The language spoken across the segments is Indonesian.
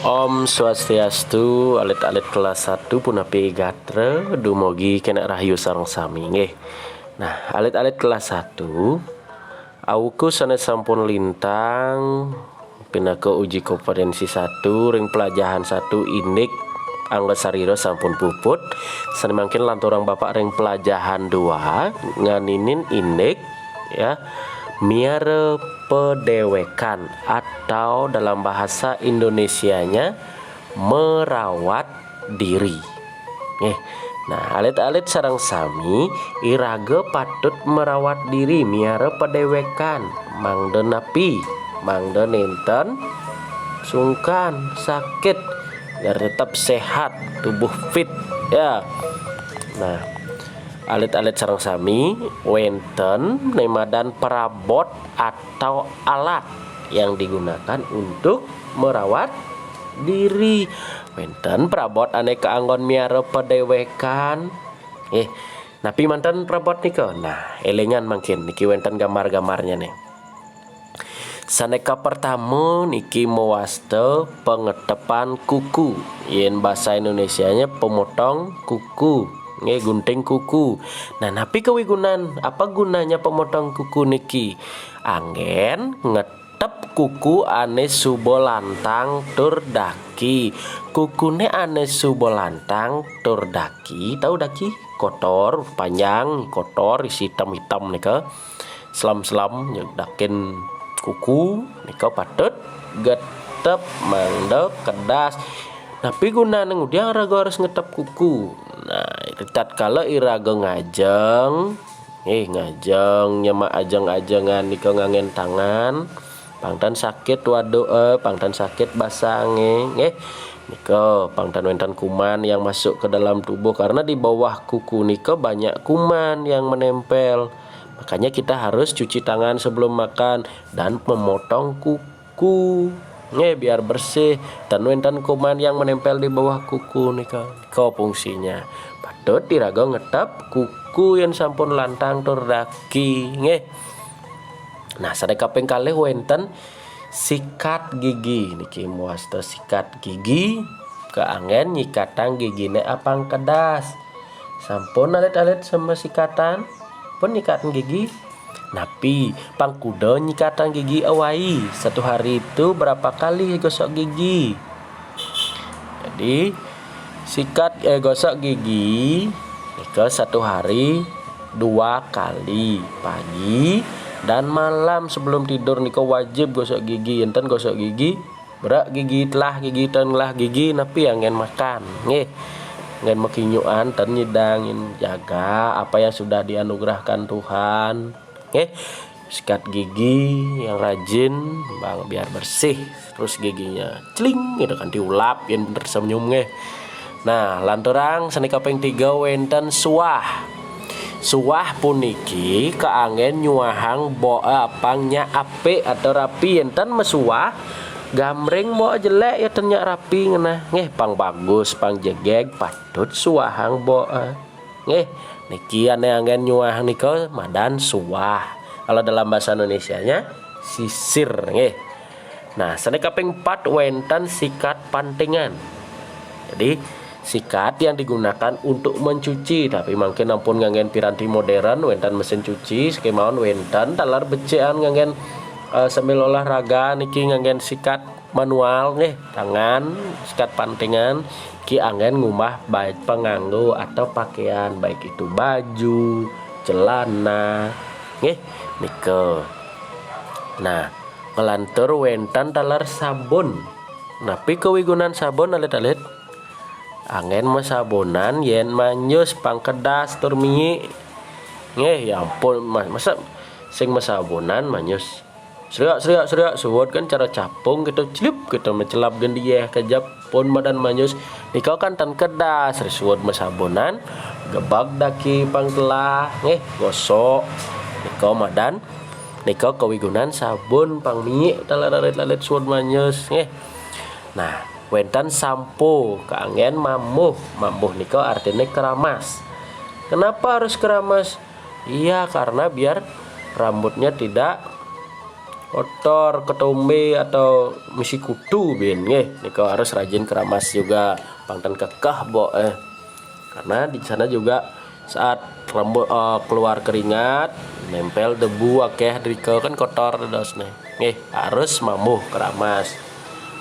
Om Swastiastu, alit-alit kelas 1 punapi gatra dumugi kena rahayu sareng sami nggih. Nah, alit-alit kelas 1 awku sanes sampun lintang pina ke uji kompetensi 1 ring pelajaran 1 inik angga sariro sampun puput. Sane mangkin lanturang Bapak ring pelajaran 2 nganinin inik ya. Miara pedewekan atau dalam bahasa Indonesianya merawat diri. Nah, alit-alit sareng sami iraga patut merawat diri miara pedewekan mangda napi mangda nenten sungkan sakit biar tetap sehat tubuh fit ya. Nah, alit-alit sareng sami wenten nemadan perabot atau alat yang digunakan untuk merawat diri. Wenten perabot aneka anggon miara pedewekan. Napi mantan perabot nika. Nah, elengan mungkin niki wenten gambar-gambarnya nih. Saneka pertama niki mewaste pengetepan kuku. Yen bahasa Indonesianya pemotong kuku. Gunting kuku. Nah, napi kewigunan apa gunanya pemotong kuku niki? Anggen ngetep kuku ane subolantang tur daki. Kukune ane subolantang tur daki. Tahu daki? Kotor, panjang, kotor, isi hitam-hitam nika. Selam-selam dakin kuku nika patut getep mangda kedas. Napi guna nengudiang raga harus ngetep kuku. Nah, tatkala iraga ngajeng nyama ajeng-ajengan nika ngangen tangan pangtan sakit pangtan sakit basange nika pangtan wenten kuman yang masuk ke dalam tubuh karena di bawah kuku nika banyak kuman yang menempel. Makanya kita harus cuci tangan sebelum makan dan memotong kuku biar bersih dan wenten kuman yang menempel di bawah kuku nika fungsinya patut diraga ngetep kuku yang sampun lantang tur daki Nah, sadaya kaping kalih wenten sikat gigi niki muasta sikat gigi keangen nyikatang gigine apang kedas sampun alit-alit sama sikatan pun nyikatan gigi. Napi pangkuda nyikatan gigi awai satu hari itu berapa kali gosok gigi. Jadi sikat gosok gigi nika satu hari 2 kali pagi dan malam sebelum tidur nika wajib gosok gigi. Enten gosok gigi berak gigi telah gigi tenglah gigi napi angin makan ngen makinyuan ten nyidangin jaga apa yang sudah dianugerahkan Tuhan. Sikat gigi yang rajin bang biar bersih terus giginya celing gitu kan diulap yang bener senyum Nah, lanturang sani kaping 3 wenten suah puniki keangen nyuahang pangnya ape atau rapi enten mesuah gamring bo jelek ya tenyak rapi pang bagus pang jegeg patut suahang bo niki ane angin nyuah nika madan suah. Kalau dalam bahasa Indonesianya sisir Nah, sane kaping 4 wenten sikat pantingan. Jadi sikat yang digunakan untuk mencuci tapi mungkin ampun ngangen piranti modern wenten mesin cuci skemaun wenten talar becean ngangen sambil olahraga niki ngangen sikat manual tangan sikat pantingan ki angin ngumah baik penganggo atau pakaian baik itu baju, celana nika. Nah, ngelantur wenten talar sabun. Napi kewigunan sabun alit-alit angin masabonan yen manyus pangkedas tur minyi ya ampun masa sing masabonan manyus serak suwot kan cara capung gitu celup gitu mencelap gendieh kejap pun madan manyus nika kan tan kedas suwot masabonan gebag daki pangtelah gosok nika madan nika kewigunan sabun pangminyi talarit-larit suwot manyus Nah, wenten sampo keangen mamuh nika artinya keramas. Kenapa harus keramas? Iya, karena biar rambutnya tidak kotor, ketombe atau misi kutu bin nggih. Niko harus rajin keramas juga pangtan kekeh karena di sana juga saat rambut keluar keringat nempel debu akeh drike kan kotor dos nggih harus mambuh keramas.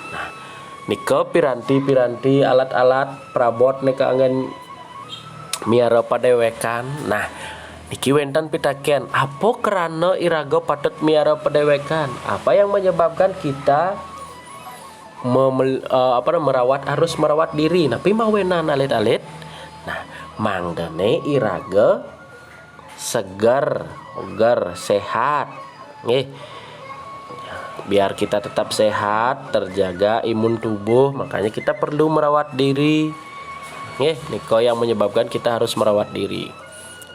Nah niko piranti alat-alat perabot nika angin miara padewekan. Nah niki wenten pitaken apa kerana iraga patut miara padewekan, apa yang menyebabkan kita harus merawat diri napi mawenan alit-alit. Nah mangdane iraga segar sehat nggih, biar kita tetap sehat terjaga imun tubuh, makanya kita perlu merawat diri nggih. Niko yang menyebabkan kita harus merawat diri.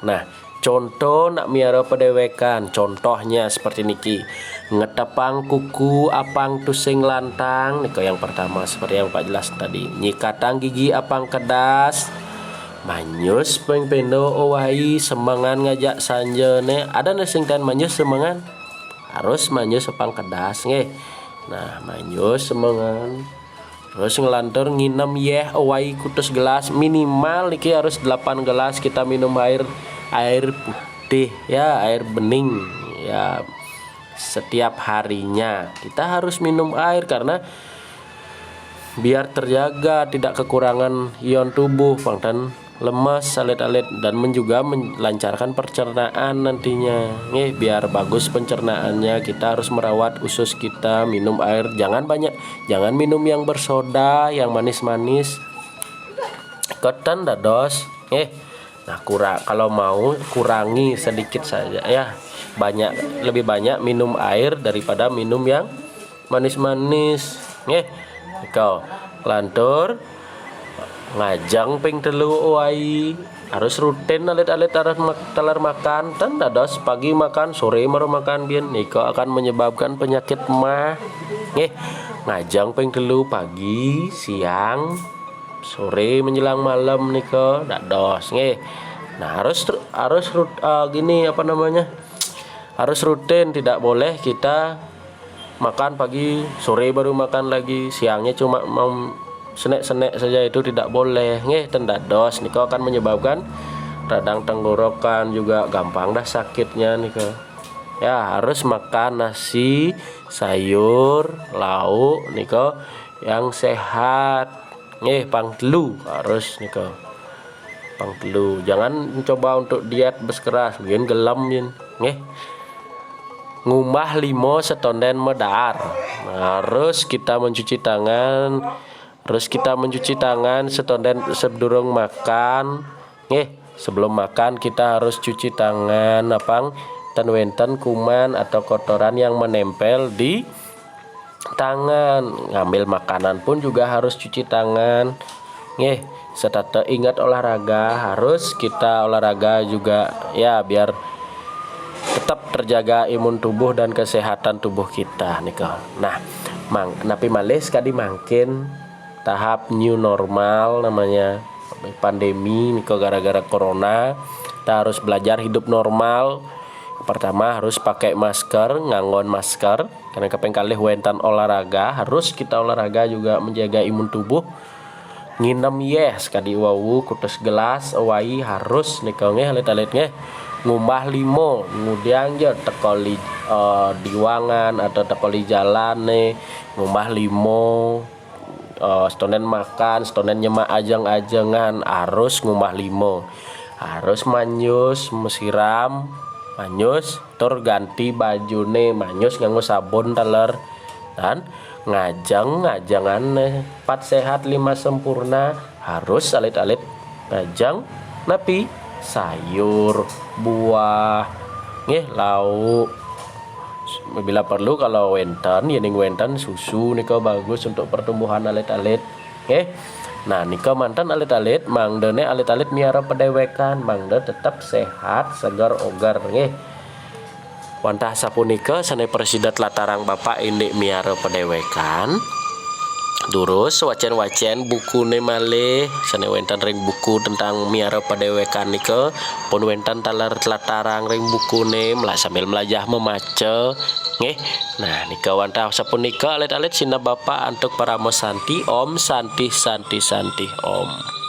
Nah contoh nak miara padewekan, contohnya seperti niki ngetepang kuku apang tusing lantang, niko yang pertama seperti yang Pak jelas tadi. Nyikatang gigi apang kedas, manyus pendo owai semangan ngajak sanjene, ada nesing dan manyus semangan harus manyus apang kedas nggih. Nah manyus semangan terus ngelantur nginem owai kutus gelas, minimal niki harus 8 gelas kita minum air putih ya, air bening ya, setiap harinya kita harus minum air karena biar terjaga tidak kekurangan ion tubuh pangtan lemas alit-alit, dan juga melancarkan pencernaan nantinya nih, biar bagus pencernaannya kita harus merawat usus kita, minum air jangan minum yang bersoda, yang manis-manis ketan dados nah kalau mau kurangi sedikit saja ya, lebih banyak minum air daripada minum yang manis-manis kau lantur ngajang ping telu uai harus rutin alit-alit telar makan dan dados pagi makan sore baru makan bien niko akan menyebabkan penyakit mah ngajang ping telu pagi siang sore menjelang malam niko dados nah harus rutin, tidak boleh kita makan pagi sore baru makan lagi, siangnya cuma mau senek-senek saja, itu tidak boleh tendados niko akan menyebabkan radang tenggorokan juga gampang dah sakitnya niko ya. Harus makan nasi sayur lauk niko yang sehat pang telu harus niko pang telu, jangan coba untuk diet beskeras bikin gelam ngumah limo setonden medar. Harus kita mencuci tangan setonden sebelum makan sebelum makan kita harus cuci tangan apang wenten kuman atau kotoran yang menempel di tangan. Ngambil makanan pun juga harus cuci tangan serta ingat olahraga, harus kita olahraga juga ya biar tetap terjaga imun tubuh dan kesehatan tubuh kita niko. Nah napi males kadi mangkin tahap new normal namanya pandemi niko, gara-gara corona kita harus belajar hidup normal. Pertama harus pakai masker, nganggon masker karena kapeng kalih wentan olahraga, harus kita olahraga juga menjaga imun tubuh. Nginem sekadi wawu kutus gelas awai harus niko alit-alit ngumbah limo kemudian tekoli diwangan atau tekoli jalan ngumbah limo stonen makan, stonen nyemak ajeng-ajengan harus ngumbah limo, harus manyus mesiram manyus tur ganti bajune manyus nganggo sabun teler dan ngajangan pat sehat 5 sempurna, harus alit-alit ngajang napi sayur buah lauk, bila perlu kalau wenten susu niko bagus untuk pertumbuhan alit-alit nah niko mantan alit-alit mangdene alit-alit miara padewekan mangde tetap sehat segar ogar wantah sapunika sanai persidat latarang bapak indik miara padewekan Terus wacan-wacan bukune malih sane wenten ring buku tentang miara padewekan nika pun wenten talar-tlatarang ring bukune sambil melajah memaca nggih. Nah nika wantah sapunika alit-alit sina Bapak antuk paramosanti Om Santi Santi Santi Om.